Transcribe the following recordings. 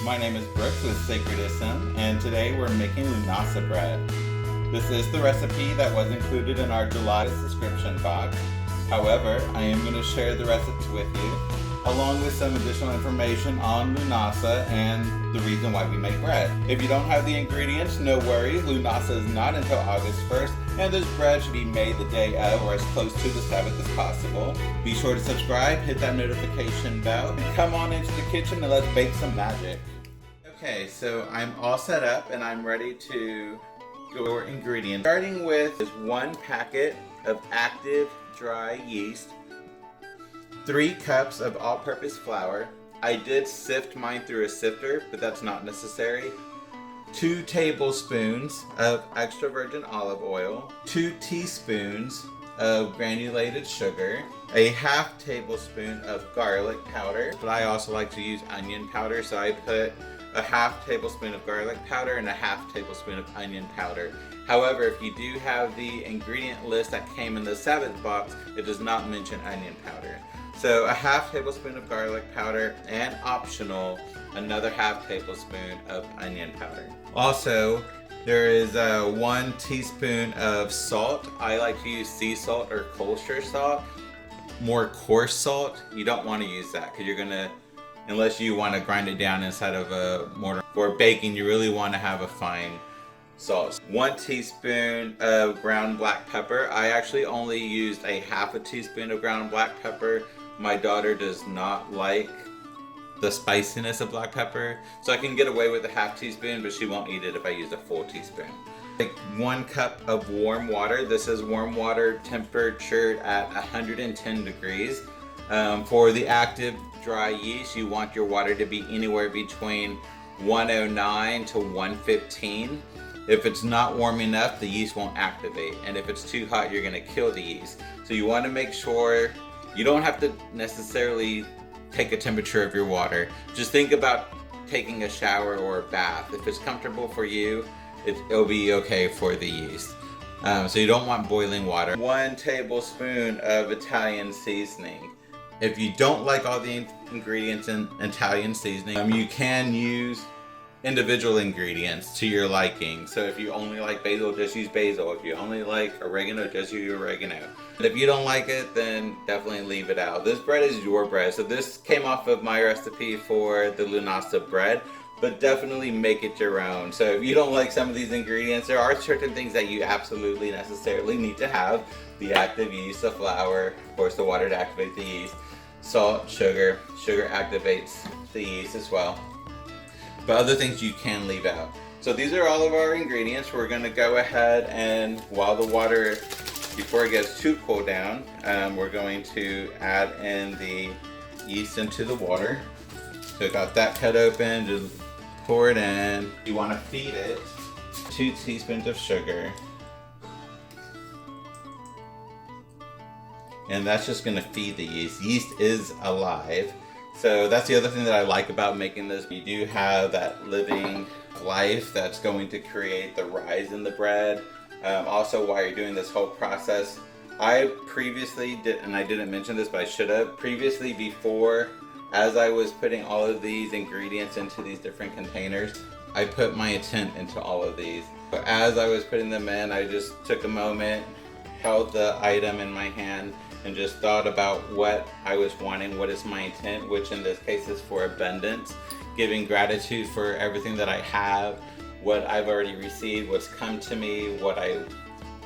My name is Brooks with Sacrediseum, and today we're making Lughnasadh bread. This is the recipe that was included in our July description box. However, I am going to share the recipe with you, along with some additional information on Lughnasadh and the reason why we make bread. If you don't have the ingredients, no worries. Lughnasadh is not until August 1st, and this bread should be made the day of or as close to the Sabbath as possible. Be sure to subscribe, hit that notification bell, and come on into the kitchen and let's bake some magic. Okay, so I'm all set up and I'm ready to go over ingredients. Starting with is 1 packet of active dry yeast, 3 cups of all-purpose flour. I did sift mine through a sifter, but that's not necessary. 2 tablespoons of extra virgin olive oil, 2 teaspoons of granulated sugar, a ½ tablespoon of garlic powder, but I also like to use onion powder, so I put a ½ tablespoon of garlic powder and a ½ tablespoon of onion powder. However, if you do have the ingredient list that came in the Sabbath box, it does not mention onion powder. So a ½ tablespoon of garlic powder, and optional, another ½ tablespoon of onion powder. Also, there is 1 teaspoon of salt. I like to use sea salt or kosher salt. More coarse salt, you don't want to use that because you're gonna, unless you want to grind it down inside of a mortar. For baking, you really want to have a fine salt. 1 teaspoon of ground black pepper. I actually only used a ½ teaspoon of ground black pepper. My daughter does not like the spiciness of black pepper, so I can get away with a ½ teaspoon, but she won't eat it if I use a full teaspoon. Take 1 cup of warm water. This is warm water temperatured at 110 degrees. For the active dry yeast, you want your water to be anywhere between 109 to 115. If it's not warm enough, the yeast won't activate, and if it's too hot, you're going to kill the yeast. So you want to make sure you don't have to necessarily take a temperature of your water. Just think about taking a shower or a bath. If it's comfortable for you, it'll be okay for the yeast. So you don't want boiling water. 1 tablespoon of Italian seasoning. If you don't like all the ingredients in Italian seasoning, you can use individual ingredients to your liking. So if you only like basil, just use basil. If you only like oregano, just use oregano. And if you don't like it, then definitely leave it out. This bread is your bread. So this came off of my recipe for the Lughnasadh bread, but definitely make it your own. So if you don't like some of these ingredients, there are certain things that you absolutely necessarily need to have. The active yeast, the flour, of course the water to activate the yeast, salt, sugar. Sugar activates the yeast as well. But other things you can leave out. So these are all of our ingredients. We're going to go ahead and, while the water, before it gets too cool down, we're going to add in the yeast into the water. So got that cut open, just pour it in. You want to feed it 2 teaspoons of sugar. And that's just going to feed the yeast. Yeast is alive. So that's the other thing that I like about making this. You do have that living life that's going to create the rise in the bread. Also, while you're doing this whole process, I previously did, and I didn't mention this, but I should have. Previously, before, as I was putting all of these ingredients into these different containers, I put my intent into all of these. But as I was putting them in, I just took a moment, held the item in my hand, and just thought about what I was wanting, what is my intent, which in this case is for abundance, giving gratitude for everything that I have, what I've already received, what's come to me, what I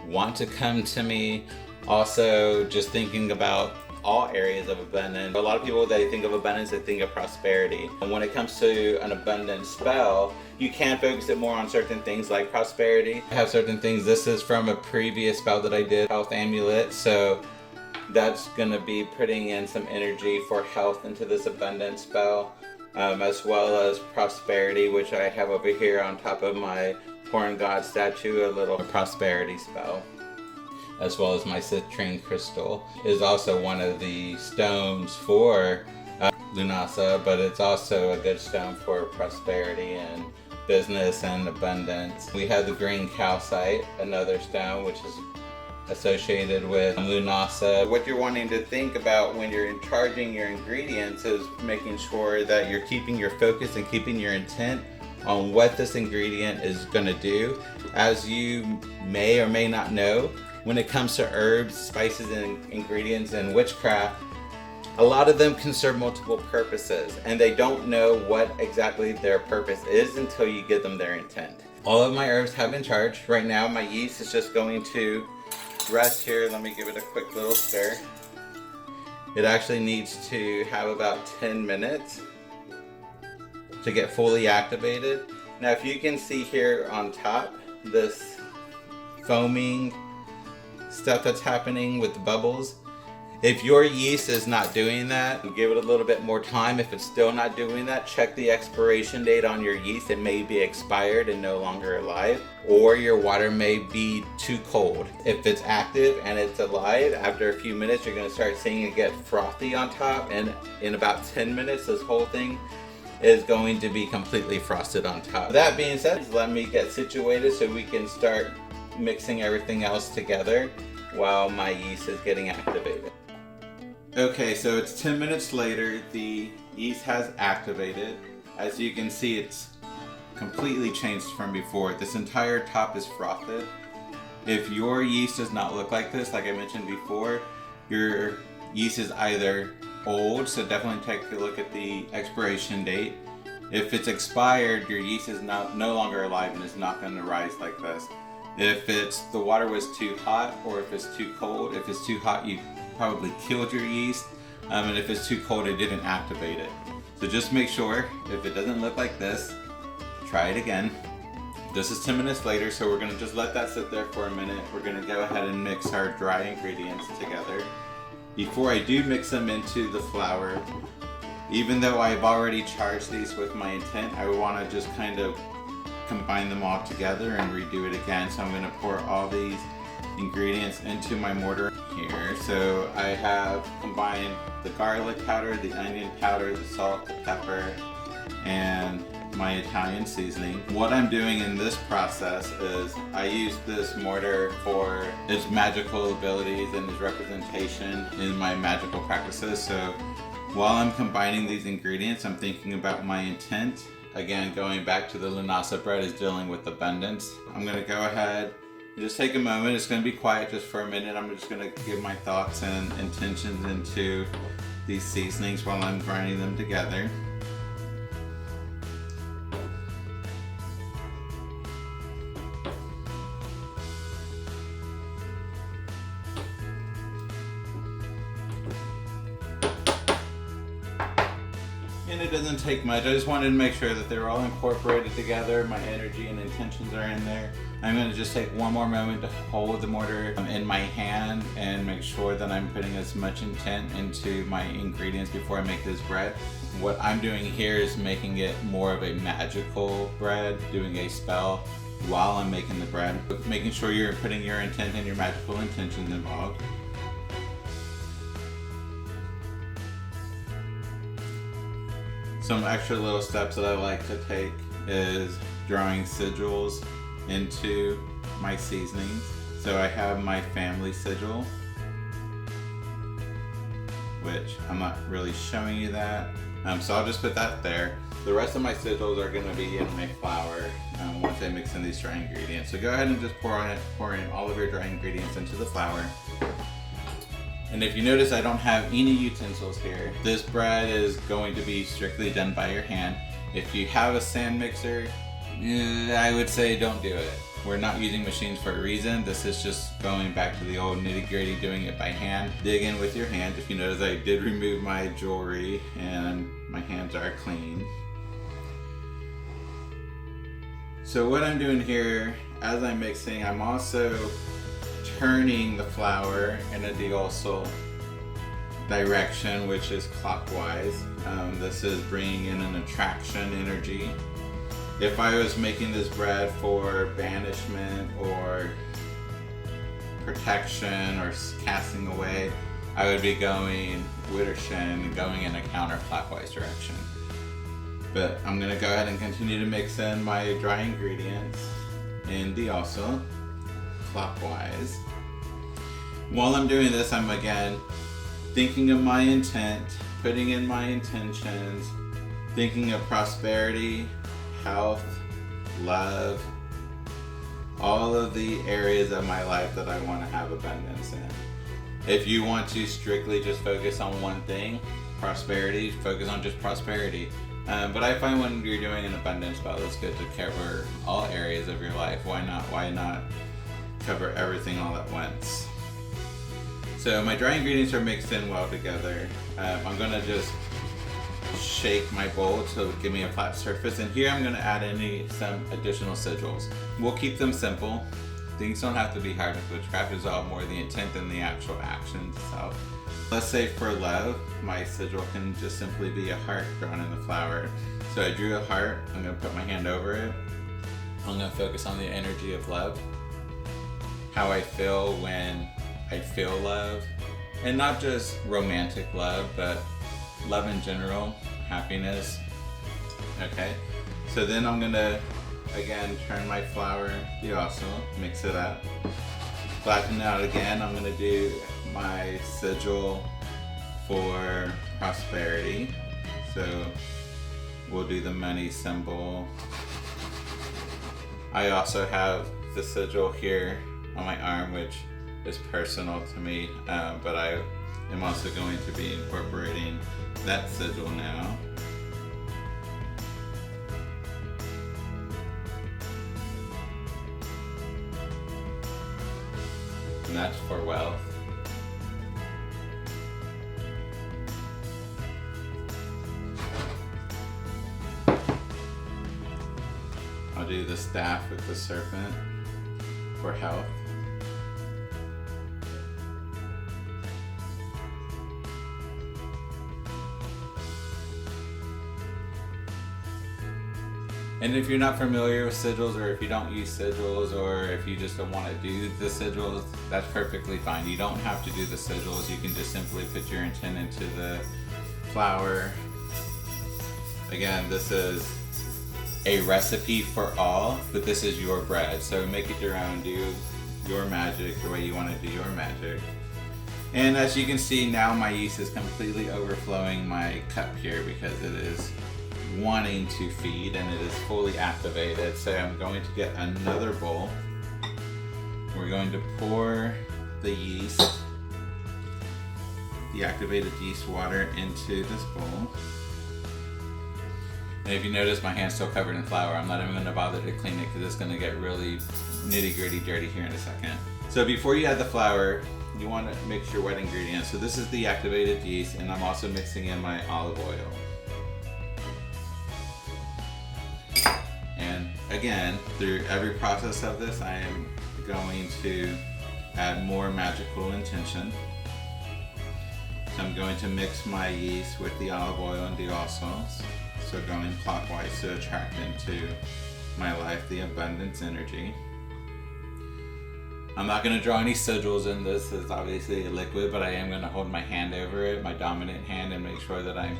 want to come to me. Also, just thinking about all areas of abundance. A lot of people, they think of abundance, they think of prosperity. And when it comes to an abundance spell, you can focus it more on certain things like prosperity. I have certain things. This is from a previous spell that I did, health amulet. So that's gonna be putting in some energy for health into this abundance spell, as well as prosperity, which I have over here on top of my corn god statue, a little prosperity spell, as well as my citrine crystal is also one of the stones for Lughnasadh, but it's also a good stone for prosperity and business and abundance. We have the green calcite, another stone, which is associated with Lughnasadh. What you're wanting to think about when you're charging your ingredients is making sure that you're keeping your focus and keeping your intent on what this ingredient is going to do. As you may or may not know, when it comes to herbs, spices, and ingredients and witchcraft, a lot of them can serve multiple purposes, and they don't know what exactly their purpose is until you give them their intent. All of my herbs have been charged. Right now my yeast is just going to rest here. Let me give it a quick little stir. It actually needs to have about 10 minutes to get fully activated. Now if you can see here on top, this foaming stuff that's happening with the bubbles, if your yeast is not doing that, give it a little bit more time. If it's still not doing that, check the expiration date on your yeast. It may be expired and no longer alive, or your water may be too cold. If it's active and it's alive, after a few minutes, you're gonna start seeing it get frothy on top, and in about 10 minutes, this whole thing is going to be completely frosted on top. That being said, let me get situated so we can start mixing everything else together while my yeast is getting activated. Okay, so it's 10 minutes later, the yeast has activated. As you can see, it's completely changed from before. This entire top is frothed. If your yeast does not look like this, like I mentioned before, your yeast is either old, so definitely take a look at the expiration date. If it's expired, your yeast is no longer alive and is not going to rise like this. If the water was too hot, or if it's too cold. If it's too hot, you probably killed your yeast, and if it's too cold, it didn't activate it. So just make sure, if it doesn't look like this, try it again. This is 10 minutes later, so we're gonna just let that sit there for a minute. We're gonna go ahead and mix our dry ingredients together. Before I do mix them into the flour, even though I've already charged these with my intent, I wanna just kind of combine them all together and redo it again. So I'm gonna pour all these ingredients into my mortar here. So I have combined the garlic powder, the onion powder, the salt, the pepper, and my Italian seasoning. What I'm doing in this process is I use this mortar for its magical abilities and its representation in my magical practices. So while I'm combining these ingredients, I'm thinking about my intent. Again, going back to the Lughnasadh bread is dealing with abundance. I'm gonna go ahead, just take a moment. It's going to be quiet just for a minute. I'm just going to give my thoughts and intentions into these seasonings while I'm grinding them together. And it doesn't take much. I just wanted to make sure that they're all incorporated together. My energy and intentions are in there. I'm going to just take one more moment to hold the mortar in my hand and make sure that I'm putting as much intent into my ingredients before I make this bread. What I'm doing here is making it more of a magical bread, doing a spell while I'm making the bread. Making sure you're putting your intent and your magical intentions involved. Some extra little steps that I like to take is drawing sigils into my seasonings. So I have my family sigil, which I'm not really showing you that. So I'll just put that there. The rest of my sigils are going to be in my flour once I mix in these dry ingredients. So go ahead and just pour in all of your dry ingredients into the flour. And if you notice, I don't have any utensils here. This bread is going to be strictly done by your hand. If you have a stand mixer, I would say don't do it. We're not using machines for a reason. This is just going back to the old nitty-gritty, doing it by hand. Dig in with your hand. If you notice, I did remove my jewelry and my hands are clean. So what I'm doing here, as I'm mixing, I'm also turning the flour in a deosul direction, which is clockwise. This is bringing in an attraction energy. If I was making this bread for banishment or protection or casting away, I would be going Widershin, going in a counterclockwise direction. But I'm going to go ahead and continue to mix in my dry ingredients in deosul clockwise. While I'm doing this, I'm again thinking of my intent, putting in my intentions, thinking of prosperity, health, love, all of the areas of my life that I want to have abundance in. If you want to strictly just focus on one thing, prosperity, focus on just prosperity. But I find when you're doing an abundance spell, it's good to cover all areas of your life. Why not? Why not cover everything all at once? So my dry ingredients are mixed in well together. I'm gonna just shake my bowl to give me a flat surface, and here I'm gonna add some additional sigils. We'll keep them simple. Things don't have to be hard with witchcraft. It's all more the intent than the actual action itself. Let's say for love, my sigil can just simply be a heart drawn in the flower. So I drew a heart, I'm gonna put my hand over it. I'm gonna focus on the energy of love. How I feel when I feel love. And not just romantic love, but love in general, happiness. Okay, so then I'm gonna, again, turn my flower also, mix it up. Flatten it out again. I'm gonna do my sigil for prosperity. So we'll do the money symbol. I also have the sigil here on my arm, which is personal to me, but I am also going to be incorporating that sigil now. And that's for wealth. I'll do the staff with the serpent for health. And if you're not familiar with sigils, or if you don't use sigils, or if you just don't want to do the sigils, that's perfectly fine. You don't have to do the sigils. You can just simply put your intent into the flower. Again, this is a recipe for all, but this is your bread. So make it your own. Do your magic the way you want to do your magic. And as you can see, now my yeast is completely overflowing my cup here because it is wanting to feed and it is fully activated. So I'm going to get another bowl. We're going to pour the yeast, the activated yeast water, into this bowl. And if you notice, my hand's still covered in flour. I'm not even going to bother to clean it because it's going to get really nitty gritty dirty here in a second. So before you add the flour, you want to mix your wet ingredients. So this is the activated yeast, and I'm also mixing in my olive oil. And again, through every process of this, I am going to add more magical intention. So I'm going to mix my yeast with the olive oil and diosmos. So going clockwise to attract into my life the abundance energy. I'm not going to draw any sigils in this. It's obviously a liquid, but I am going to hold my hand over it, my dominant hand, and make sure that I'm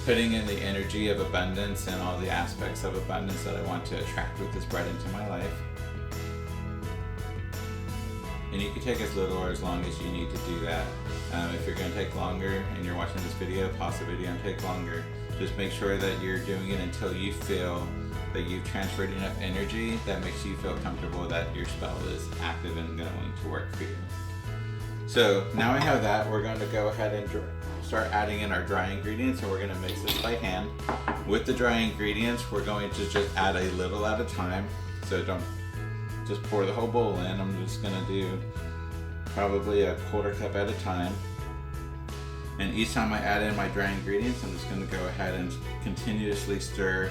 putting in the energy of abundance and all the aspects of abundance that I want to attract with this bread into my life. And you can take as little or as long as you need to do that. If you're going to take longer and you're watching this video, pause the video and take longer. Just make sure that you're doing it until you feel that you've transferred enough energy that makes you feel comfortable that your spell is active and going to work for you. So now I have that, we're going to go ahead and start adding in our dry ingredients, and we're going to mix this by hand. With the dry ingredients, we're going to just add a little at a time. So don't just pour the whole bowl in. I'm just going to do probably a quarter cup at a time. And each time I add in my dry ingredients, I'm just going to go ahead and continuously stir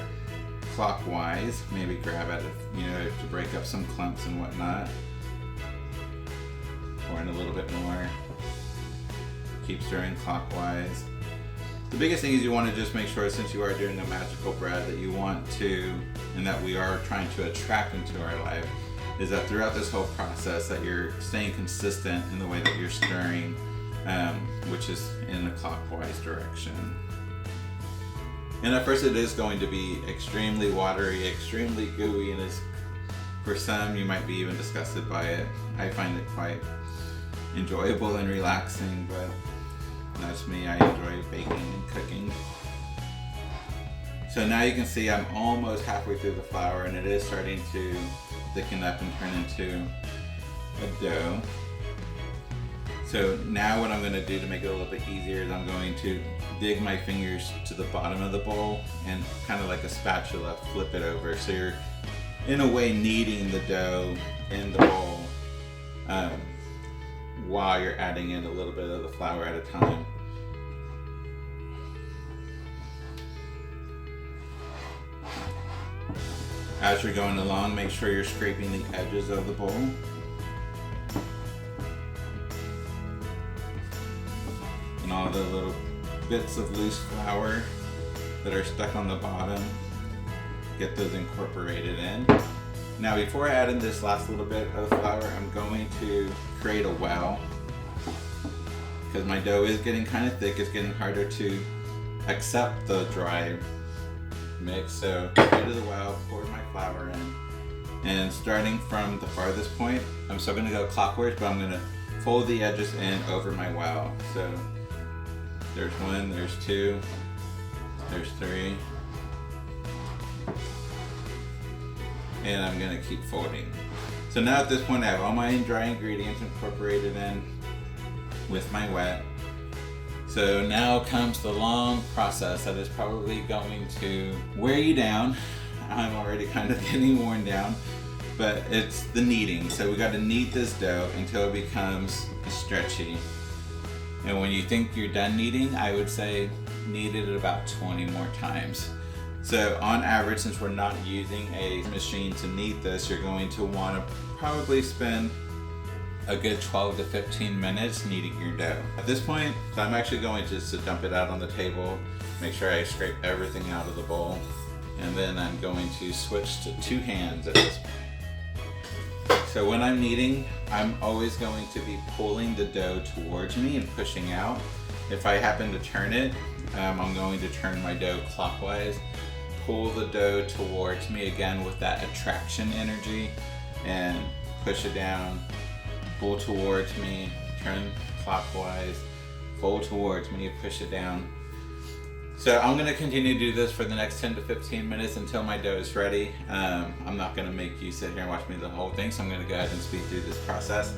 clockwise. Maybe grab at it, to break up some clumps and whatnot. Pour in a little bit more. Keep stirring clockwise. The biggest thing is you want to just make sure, since you are doing a magical bread, that you want to, and that we are trying to attract into our life, is that throughout this whole process that you're staying consistent in the way that you're stirring, which is in a clockwise direction. And at first it is going to be extremely watery, extremely gooey, and for some you might be even disgusted by it. I find it quite enjoyable and relaxing, but that's me. I enjoy baking and cooking. So now you can see I'm almost halfway through the flour, and it is starting to thicken up and turn into a dough. So now what I'm going to do to make it a little bit easier is I'm going to dig my fingers to the bottom of the bowl and kind of like a spatula flip it over. So you're in a way kneading the dough in the bowl while you're adding in a little bit of the flour at a time. As you're going along, make sure you're scraping the edges of the bowl. And all the little bits of loose flour that are stuck on the bottom, get those incorporated in. Now before I add in this last little bit of flour, I'm going to create a well, because my dough is getting kind of thick. It's getting harder to accept the dry mix. So into the well, pour my flour in, and starting from the farthest point, I'm still going to go clockwise, but I'm going to fold the edges in over my well. So there's 1, there's 2, there's 3, and I'm going to keep folding. So now at this point I have all my dry ingredients incorporated in with my wet. So now comes the long process that is probably going to wear you down. I'm already kind of getting worn down, but it's the kneading. So we got to knead this dough until it becomes stretchy. And when you think you're done kneading, I would say knead it about 20 more times. So on average, since we're not using a machine to knead this, you're going to want to probably spend a good 12 to 15 minutes kneading your dough. At this point, so I'm actually going just to dump it out on the table, make sure I scrape everything out of the bowl, and then I'm going to switch to 2 hands at this point. So when I'm kneading, I'm always going to be pulling the dough towards me and pushing out. If I happen to turn it, I'm going to turn my dough clockwise, pull the dough towards me again with that attraction energy, and push it down, pull towards me, turn clockwise, fold towards me, push it down. So I'm going to continue to do this for the next 10 to 15 minutes until my dough is ready. I'm not going to make you sit here and watch me the whole thing, so I'm going to go ahead and speed through this process.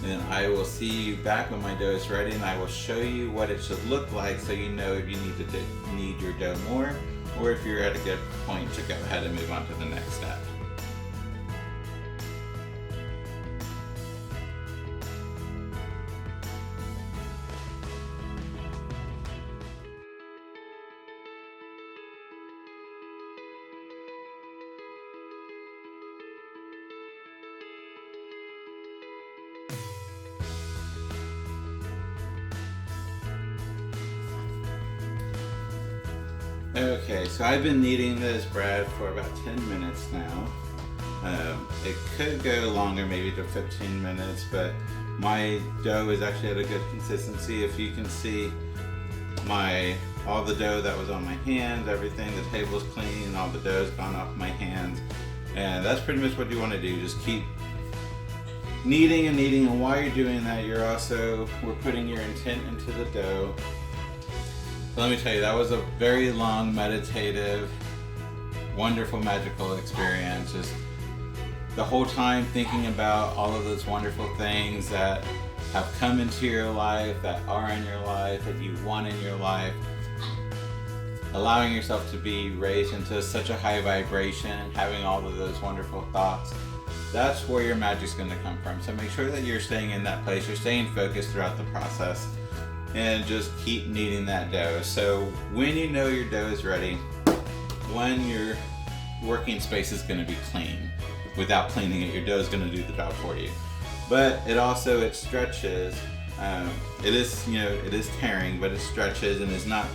Then I will see you back when my dough is ready, and I will show you what it should look like so you know if you need to knead your dough more, or if you're at a good point to go ahead and move on to the next step. Okay, so I've been kneading this bread for about 10 minutes now. It could go longer, maybe to 15 minutes, but my dough is actually at a good consistency. If you can see all the dough that was on my hands, everything, the table's clean, all the dough's gone off my hands. And that's pretty much what you want to do. Just keep kneading and kneading, and while you're doing that, we're putting your intent into the dough. Let me tell you, that was a very long, meditative, wonderful, magical experience. Just the whole time thinking about all of those wonderful things that have come into your life, that are in your life, that you want in your life. Allowing yourself to be raised into such a high vibration, having all of those wonderful thoughts. That's where your magic's going to come from. So make sure that you're staying in that place, you're staying focused throughout the process. And just keep kneading that dough. So when you know your dough is ready, when your working space is going to be clean. Without cleaning it, your dough is going to do the job for you. But it stretches. It is tearing, but it stretches and is not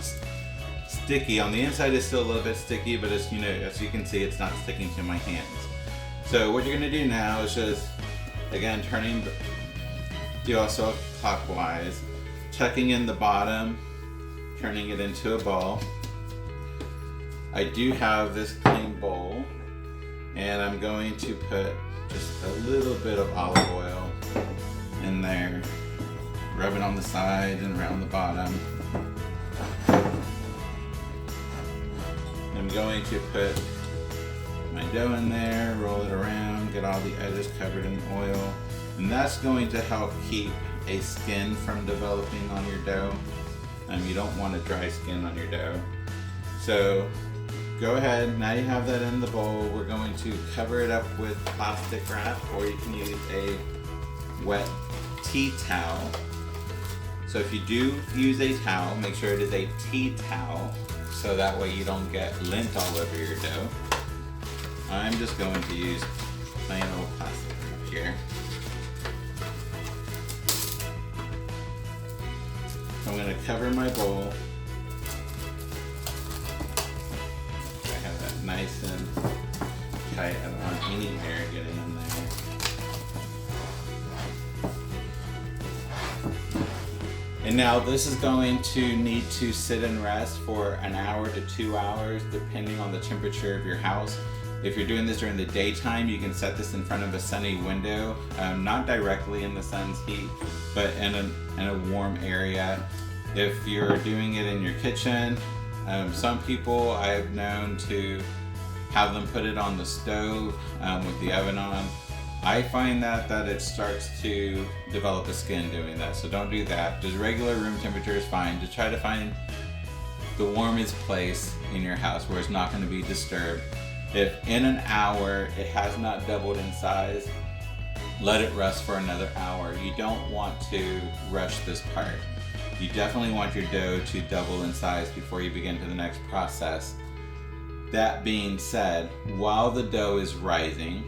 sticky. On the inside, it's still a little bit sticky, but as you can see, it's not sticking to my hands. So what you're going to do now is just, again, turning the also clockwise. Tucking in the bottom, turning it into a ball. I do have this clean bowl, and I'm going to put just a little bit of olive oil in there. Rub it on the sides and around the bottom. I'm going to put my dough in there, roll it around, get all the edges covered in oil, and that's going to help keep a skin from developing on your dough. You don't want a dry skin on your dough. So go ahead, now you have that in the bowl. We're going to cover it up with plastic wrap, or you can use a wet tea towel. So if you do use a towel, make sure it is a tea towel, so that way you don't get lint all over your dough. I'm just going to use plain old plastic wrap here. I'm going to cover my bowl. I have that nice and tight. I don't want any air getting in there. And now this is going to need to sit and rest for an hour to 2 hours, depending on the temperature of your house. If you're doing this during the daytime, you can set this in front of a sunny window, not directly in the sun's heat, but in a warm area. If you're doing it in your kitchen, some people I've known to have them put it on the stove with the oven on. I find that it starts to develop a skin doing that, so don't do that. Just regular room temperature is fine. Just try to find the warmest place in your house where it's not going to be disturbed. If in an hour it has not doubled in size, let it rest for another hour. You don't want to rush this part. You definitely want your dough to double in size before you begin to the next process. That being said, while the dough is rising,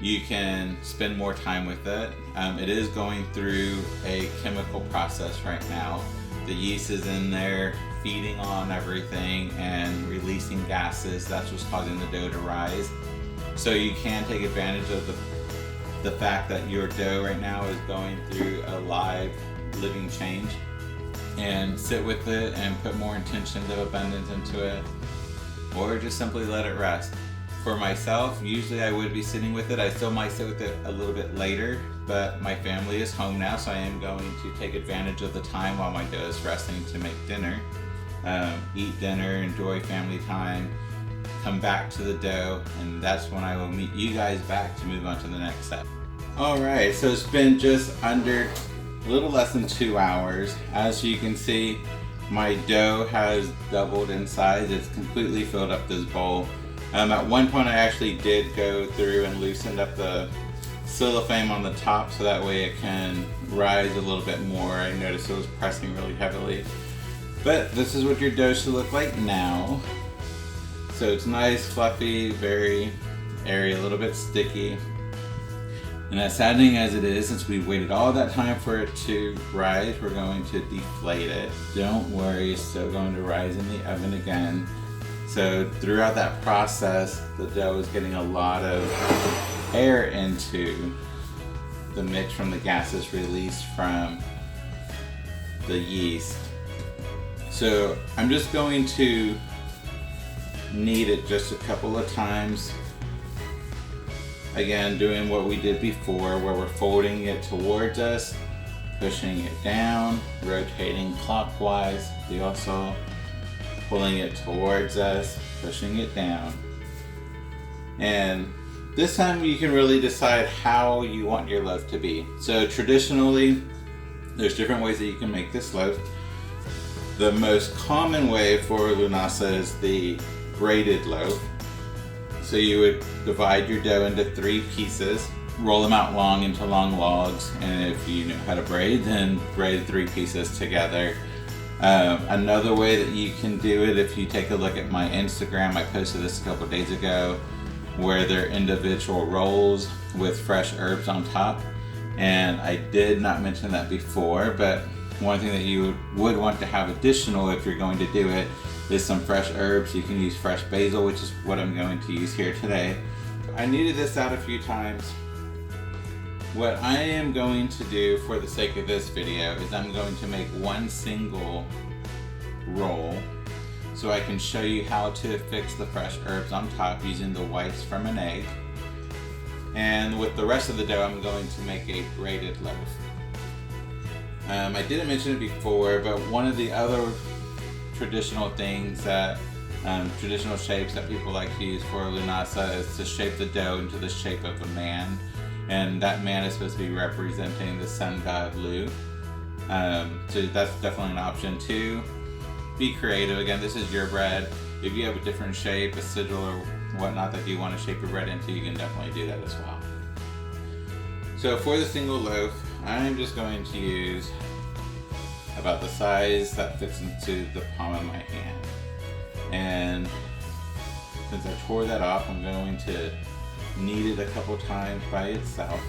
you can spend more time with it. It is going through a chemical process right now. The yeast is in there feeding on everything and releasing gases. That's what's causing the dough to rise. So you can take advantage of the fact that your dough right now is going through a live living change, and sit with it and put more intentions of abundance into it, or just simply let it rest. For myself, usually I would be sitting with it. I still might sit with it a little bit later, but my family is home now, so I am going to take advantage of the time while my dough is resting to make dinner. Eat dinner, enjoy family time, come back to the dough, and that's when I will meet you guys back to move on to the next step. Alright, so it's been just under a little less than 2 hours. As you can see, my dough has doubled in size. It's completely filled up this bowl. At one point I actually did go through and loosened up the cellophane on the top so that way it can rise a little bit more. I noticed it was pressing really heavily. But this is what your dough should look like now. So it's nice, fluffy, very airy, a little bit sticky. And as saddening as it is, since we waited all that time for it to rise, we're going to deflate it. Don't worry, it's still going to rise in the oven again. So throughout that process, the dough is getting a lot of air into the mix from the gases released from the yeast. So I'm just going to knead it just a couple of times. Again, doing what we did before, where we're folding it towards us, pushing it down, rotating clockwise. We also pulling it towards us, pushing it down. And this time you can really decide how you want your loaf to be. So traditionally, there's different ways that you can make this loaf. The most common way for Lughnasadh is the braided loaf. So you would divide your dough into 3 pieces, roll them out long into long logs, and if you know how to braid, then braid 3 pieces together. Another way that you can do it, if you take a look at my Instagram, I posted this a couple days ago, where they're individual rolls with fresh herbs on top. And I did not mention that before, but one thing that you would want to have additional if you're going to do it is some fresh herbs. You can use fresh basil, which is what I'm going to use here today. I kneaded this out a few times. What I am going to do for the sake of this video is I'm going to make one single roll so I can show you how to fix the fresh herbs on top using the whites from an egg. And with the rest of the dough, I'm going to make a braided loaf. I didn't mention it before, but one of the other traditional things that traditional shapes that people like to use for Lughnasadh is to shape the dough into the shape of a man, and that man is supposed to be representing the sun god Lu. So that's definitely an option too. Be creative. Again, this is your bread. If you have a different shape, a sigil or whatnot that you want to shape your bread into, you can definitely do that as well. So for the single loaf, I'm just going to use about the size that fits into the palm of my hand. And since I tore that off, I'm going to knead it a couple times by itself.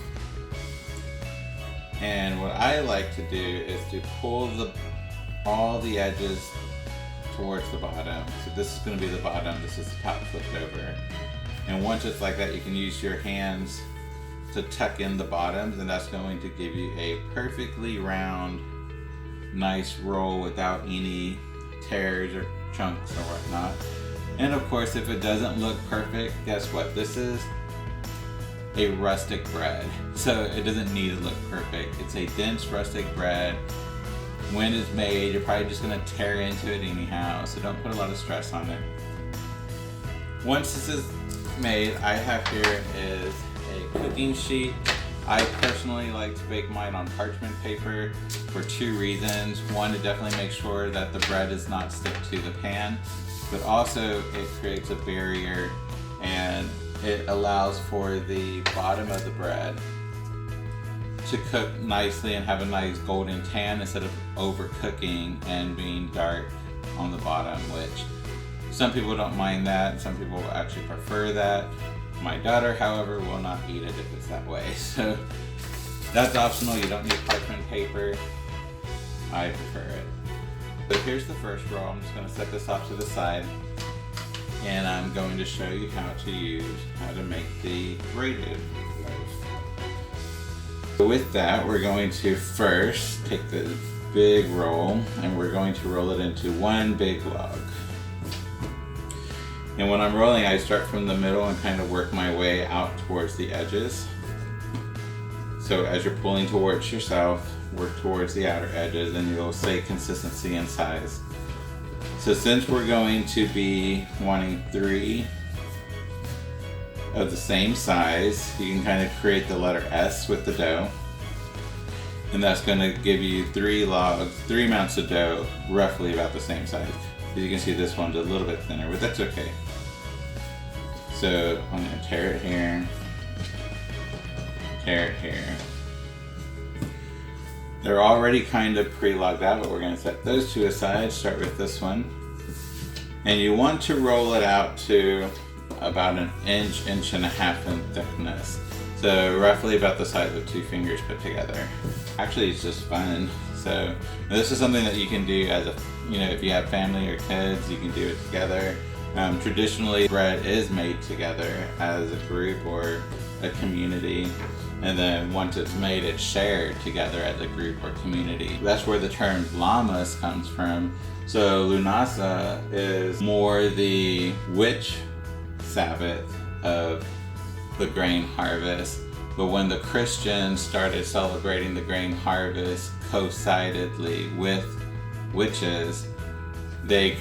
And what I like to do is to pull all the edges towards the bottom. So this is going to be the bottom, this is the top flipped over. And once it's like that, you can use your hands to tuck in the bottoms, and that's going to give you a perfectly round, nice roll without any tears or chunks or whatnot. And of course, if it doesn't look perfect, guess what? This is a rustic bread, so it doesn't need to look perfect. It's a dense rustic bread. When it's made, you're probably just going to tear into it anyhow, so don't put a lot of stress on it. Once this is made, I have here is a cooking sheet. I personally like to bake mine on parchment paper for two reasons. One, to definitely make sure that the bread does not stick to the pan, but also it creates a barrier and it allows for the bottom of the bread to cook nicely and have a nice golden tan instead of overcooking and being dark on the bottom, which some people don't mind that. Some people actually prefer that. My daughter, however, will not eat it if it's that way. So that's optional. You don't need parchment paper. I prefer it. So here's the first roll. I'm just going to set this off to the side, and I'm going to show you how to make the braided loaf. So with that, we're going to first take the big roll and we're going to roll it into one big log. And when I'm rolling, I start from the middle and kind of work my way out towards the edges. So as you're pulling towards yourself, work towards the outer edges, and you'll see consistency and size. So since we're going to be wanting 3 of the same size, you can kind of create the letter S with the dough. And that's going to give you 3 amounts of dough, roughly about the same size. As you can see, this one's a little bit thinner, but that's okay. So I'm going to tear it here, tear it here. They're already kind of pre-logged out, but we're going to set those 2 aside. Start with this one. And you want to roll it out to about an inch, inch and a half in thickness. So roughly about the size of 2 fingers put together. Actually, it's just fun. So this is something that you can do as a, if you have family or kids, you can do it together. Traditionally, bread is made together as a group or a community. And then once it's made, it's shared together as a group or community. That's where the term Lammas comes from. So Lughnasadh is more the witch Sabbath of the grain harvest. But when the Christians started celebrating the grain harvest coincidentally with witches, the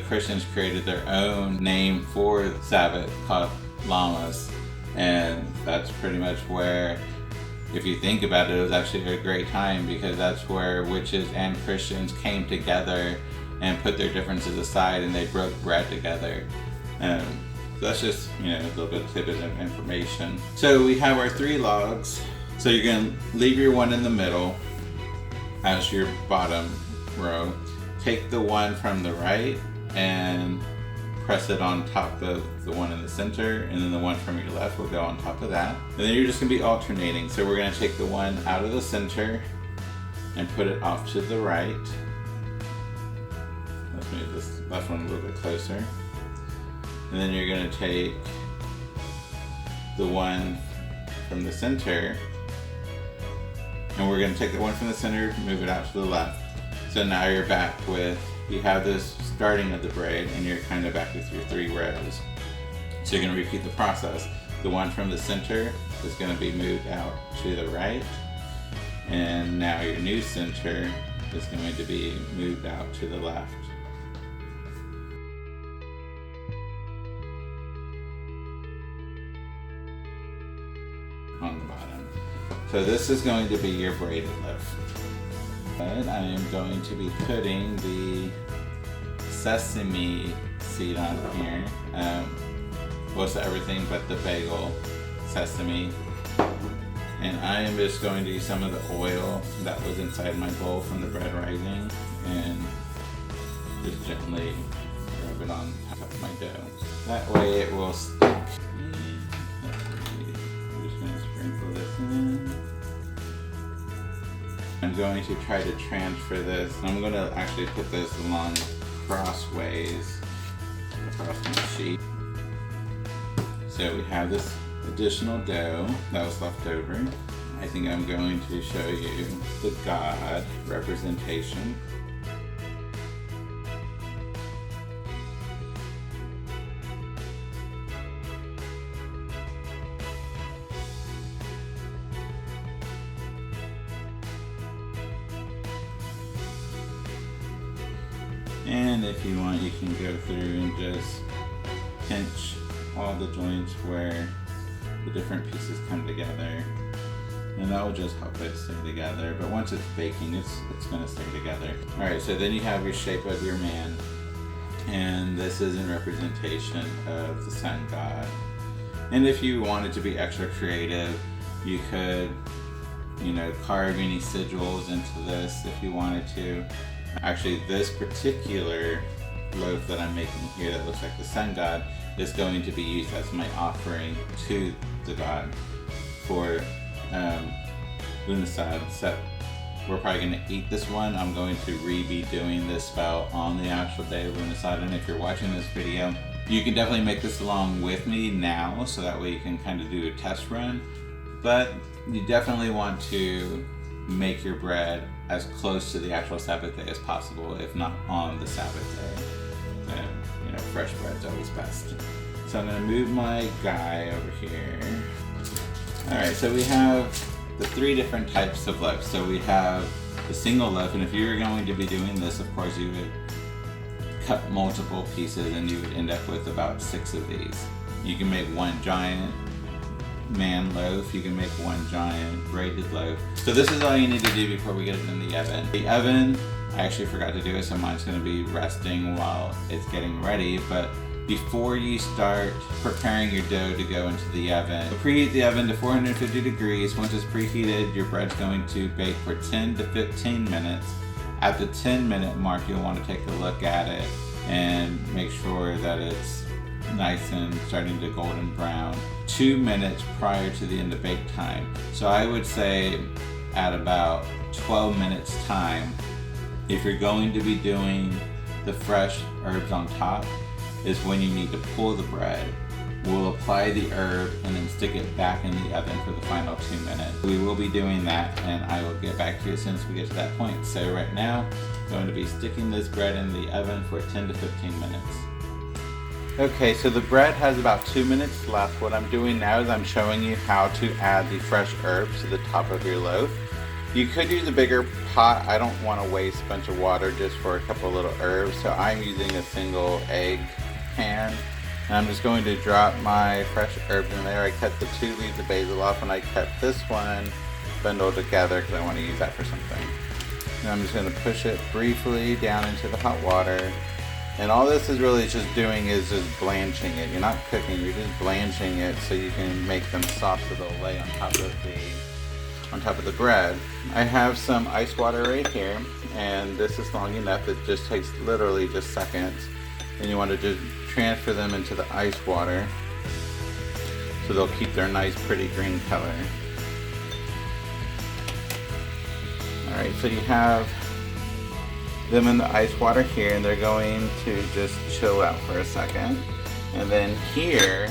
Christians created their own name for Sabbath called Lammas. And that's pretty much where, if you think about it, it was actually a great time, because that's where witches and Christians came together and put their differences aside, and they broke bread together. So that's just, a little bit of tidbit of information. So we have our 3 logs. So you're going to leave your one in the middle as your bottom row. Take the one from the right and press it on top of the one in the center, and then the one from your left will go on top of that. And then you're just going to be alternating. So we're going to take the one out of the center and put it off to the right. Let's move this left one a little bit closer. And then you're going to take the one from the center, and we're going to take the one from the center, move it out to the left. So now you're back with, you have this starting of the braid, and you're kind of back with your 3 rows. So you're going to repeat the process. The one from the center is going to be moved out to the right, and now your new center is going to be moved out to the left. On the bottom. So this is going to be your braided loaf. And I am going to be putting the sesame seed on here. Most everything but the bagel sesame. And I am just going to use some of the oil that was inside my bowl from the bread rising and just gently rub it on top of my dough. That way it will stick. I'm just going to sprinkle this in. I'm going to try to transfer this. I'm going to actually put this along crossways across my sheet. So we have this additional dough that was left over. I think I'm going to show you the God representation. And if you want, you can go through and just pinch all the joints where the different pieces come together, and that will just help it stay together. But once it's baking, it's going to stay together. Alright, so then you have your shape of your man, and this is in representation of the sun god. And if you wanted to be extra creative, you could, carve any sigils into this if you wanted to. Actually, this particular loaf that I'm making here that looks like the sun god is going to be used as my offering to the god for Lughnasadh. So we're probably going to eat this one. I'm going to be doing this spell on the actual day of Lughnasadh, and if you're watching this video, you can definitely make this along with me now, so that way you can kind of do a test run. But you definitely want to make your bread as close to the actual Sabbath day as possible, if not on the Sabbath day. Fresh bread's always best. So I'm going to move my guy over here. Alright, so we have the three different types of loaves. So we have the single loaf, and if you were going to be doing this, of course you would cut multiple pieces and you would end up with about 6 of these. You can make one giant man loaf, you can make one giant braided loaf. So this is all you need to do before we get it in the oven. The oven, I actually forgot to do it, so mine's going to be resting while it's getting ready. But before you start preparing your dough to go into the oven, preheat the oven to 450 degrees. Once it's preheated, your bread's going to bake for 10 to 15 minutes. At the 10-minute mark, you'll want to take a look at it and make sure that it's nice and starting to golden brown. 2 minutes prior to the end of bake time. So I would say at about 12 minutes time, if you're going to be doing the fresh herbs on top, is when you need to pull the bread. We'll apply the herb and then stick it back in the oven for the final 2 minutes. We will be doing that, and I will get back to you as soon as we get to that point. So right now, I'm going to be sticking this bread in the oven for 10 to 15 minutes. Okay, so the bread has about 2 minutes left. What I'm doing now is I'm showing you how to add the fresh herbs to the top of your loaf. You could use a bigger pot. I don't want to waste a bunch of water just for a couple little herbs, so I'm using a single egg pan. And I'm just going to drop my fresh herbs in there. I cut the 2 leaves of basil off, and I kept this one bundled together because I want to use that for something. And I'm just going to push it briefly down into the hot water. And all this is really just doing is just blanching it. You're not cooking, you're just blanching it so you can make them soft so they'll lay on top of the bread. I have some ice water right here, and this is long enough. It just takes literally just seconds. And you want to just transfer them into the ice water so they'll keep their nice pretty green color. Alright, so you have them in the ice water here, and they're going to just chill out for a second. And then here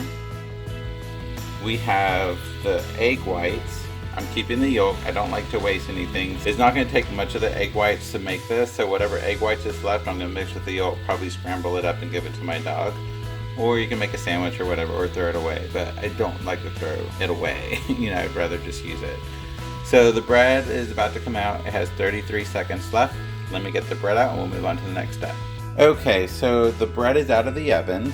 we have the egg whites. I'm keeping the yolk. I don't like to waste anything. It's not going to take much of the egg whites to make this, so whatever egg whites is left, I'm going to mix with the yolk, probably scramble it up and give it to my dog. or you can make a sandwich or whatever, or throw it away. But I don't like to throw it away. I'd rather just use it. So the bread is about to come out. It has 33 seconds left. Let me get the bread out and we'll move on to the next step. Okay, so the bread is out of the oven,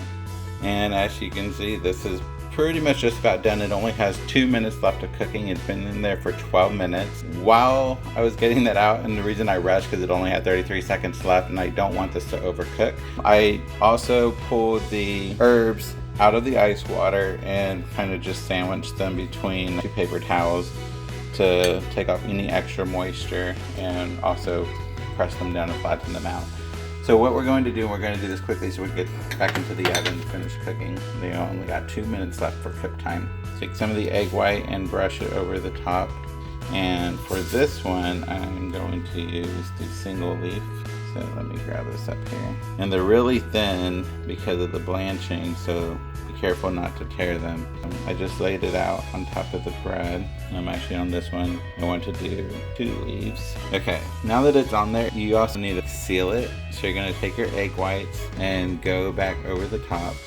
and as you can see, this is pretty much just about done. It only has 2 minutes left of cooking. It's been in there for 12 minutes. While I was getting that out, and the reason I rushed because it only had 33 seconds left and I don't want this to overcook, I also pulled the herbs out of the ice water and kind of just sandwiched them between 2 paper towels to take off any extra moisture, and also press them down and flatten them out. So what we're going to do, and we're going to do this quickly so we can get back into the oven and finish cooking. They only got 2 minutes left for cook time. Take some of the egg white and brush it over the top. And for this one, I'm going to use the single leaf. So let me grab this up here. And they're really thin because of the blanching, so be careful not to tear them. I just laid it out on top of the bread. I'm actually on this one. I want to do 2 leaves. Okay, now that it's on there, you also need to seal it. So you're gonna take your egg whites and go back over the tops.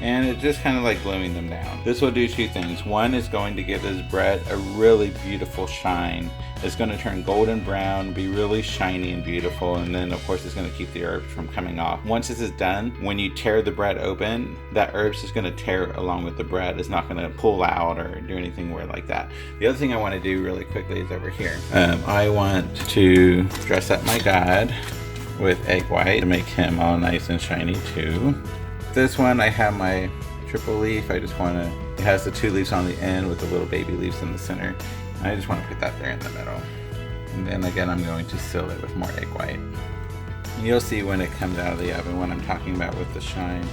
And it's just kind of like gluing them down. This will do 2 things. One is going to give this bread a really beautiful shine. It's going to turn golden brown, be really shiny and beautiful, and then of course it's going to keep the herbs from coming off. Once this is done, when you tear the bread open, that herbs is going to tear along with the bread. It's not going to pull out or do anything weird like that. The other thing I want to do really quickly is over here. I want to dress up my God with egg white to make him all nice and shiny too. This one I have my triple leaf. I just want to, it has the 2 leaves on the end with the little baby leaves in the center. I just want to put that there in the middle. And then again, I'm going to seal it with more egg white. And you'll see when it comes out of the oven what I'm talking about with the shine.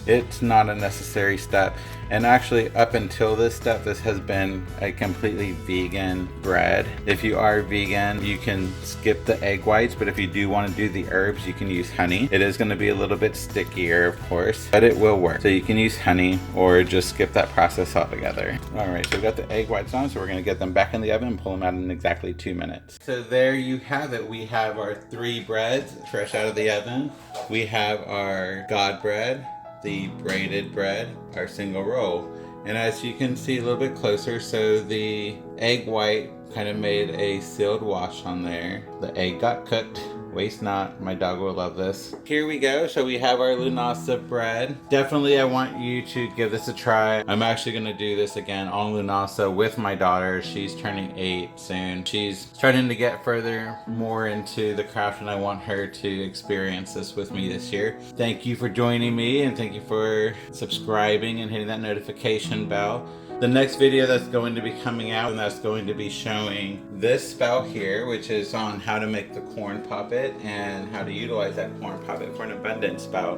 It's not a necessary step. And actually, up until this step, this has been a completely vegan bread. If you are vegan, you can skip the egg whites, but if you do want to do the herbs, you can use honey. It is going to be a little bit stickier, of course, but it will work. So you can use honey or just skip that process altogether. All right, so we've got the egg whites on, so we're going to get them back in the oven and pull them out in exactly 2 minutes. So there you have it. We have our 3 breads fresh out of the oven. We have our God bread, the braided bread, our single roll. And as you can see a little bit closer, so the egg white kind of made a sealed wash on there. The egg got cooked. Waste not. My dog will love this. Here we go. So we have our Lughnasadh bread. Definitely I want you to give this a try. I'm actually going to do this again on Lughnasadh with my daughter. She's turning 8 soon. She's starting to get further more into the craft, and I want her to experience this with me this year. Thank you for joining me, and thank you for subscribing and hitting that notification bell. The next video that's going to be coming out, and that's going to be showing this spell here, which is on how to make the corn puppet and how to utilize that corn puppet for an abundance spell.